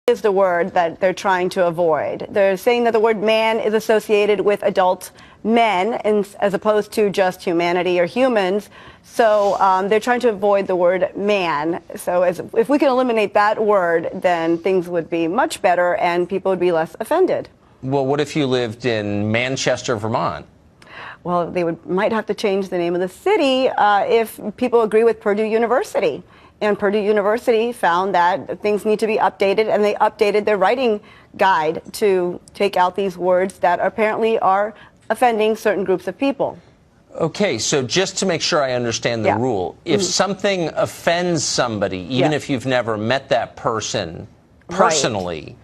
Is the word that they're trying to avoid. They're saying that the word man is associated with adult men as opposed to just humanity or humans. So they're trying to avoid the word man. So if we can eliminate that word, then things would be much better and people would be less offended. Well, what if you lived in Manchester, Vermont? Well, they might have to change the name of the city if people agree with Purdue University. And Purdue University found that things need to be updated, and they updated their writing guide to take out these words that apparently are offending certain groups of people. Okay, so just to make sure I understand the rule, if something offends somebody, even if you've never met that person personally,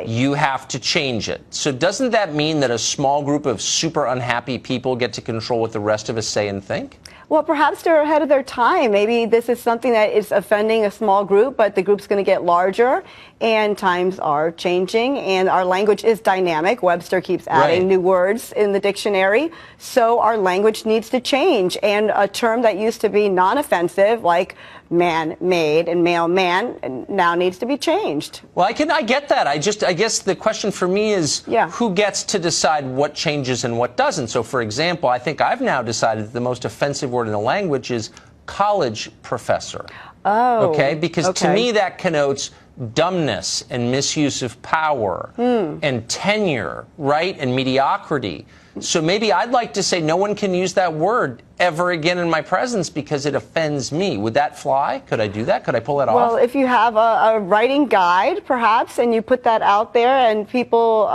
you have to change it. So doesn't that mean that a small group of super unhappy people get to control what the rest of us say and think? Well, perhaps they're ahead of their time. Maybe this is something that is offending a small group, but the group's going to get larger, and times are changing, and our language is dynamic. Webster keeps adding new words in the dictionary, so our language needs to change. And a term that used to be non-offensive, like man-made and male-man, now needs to be changed. Well, I get that. I guess the question for me is who gets to decide what changes and what doesn't? So, for example, I think I've now decided that the most offensive word in the language is college professor. Oh. Okay? Because to me that connotes dumbness and misuse of power and tenure, right? And mediocrity. So maybe I'd like to say no one can use that word ever again in my presence because it offends me. Would that fly? Could I do that? Could I pull that off? Well, if you have a writing guide, perhaps, and you put that out there and people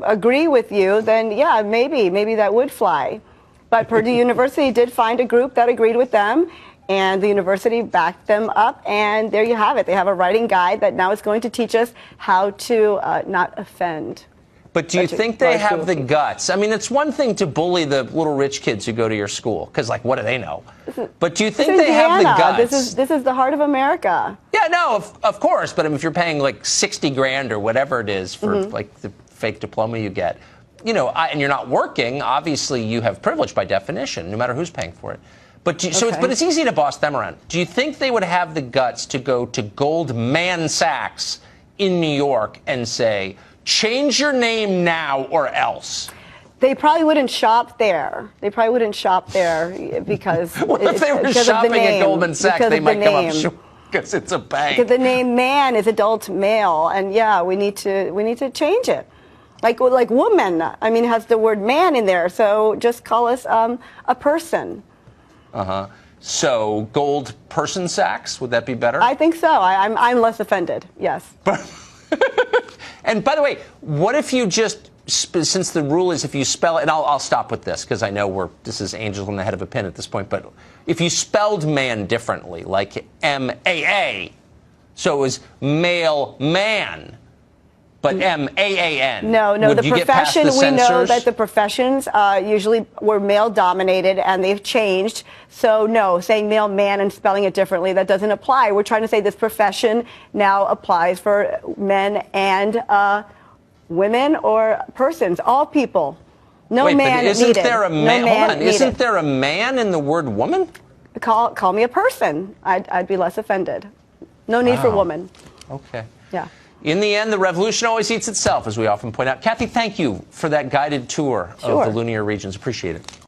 agree with you, then yeah, maybe that would fly. But Purdue University did find a group that agreed with them, and the university backed them up, and there you have it. They have a writing guide that now is going to teach us how to not offend. But do you think they have the guts? I mean, it's one thing to bully the little rich kids who go to your school, because, like, what do they know? But do you think they have the guts? This is the heart of America. Yeah, no, of course. But if you're paying, like, 60 grand or whatever it is for, like, the fake diploma you get, you know, and you're not working, obviously you have privilege by definition, no matter who's paying for it. But but it's easy to boss them around. Do you think they would have the guts to go to Goldman Sachs in New York and say, change your name now or else? They probably wouldn't shop there. They probably wouldn't shop there because well, if they were shopping at Goldman Sachs, they might come up short because it's a bank. Because the name man is adult male, and yeah, we need to change it. Like woman, I mean, has the word man in there, so just call us a person. So gold person Sachs, would that be better? I think so. I'm less offended. Yes. And by the way, what if you just, since the rule is if you spell it, and I'll stop with this because I know this is angels on the head of a pin at this point, but if you spelled man differently, like M-A-A, so it was male man, but M-A-A-N. No, the profession, we know that the professions usually were male-dominated, and they've changed. So, no, saying male man and spelling it differently, that doesn't apply. We're trying to say this profession now applies for men and women or persons, all people. No man needed. Isn't there a man? Hold on. Isn't there a man in the word woman? Call me a person. I'd be less offended. No need for woman. Okay. Yeah. In the end, the revolution always eats itself, as we often point out. Kathy, thank you for that guided tour of the Lunar regions. Appreciate it.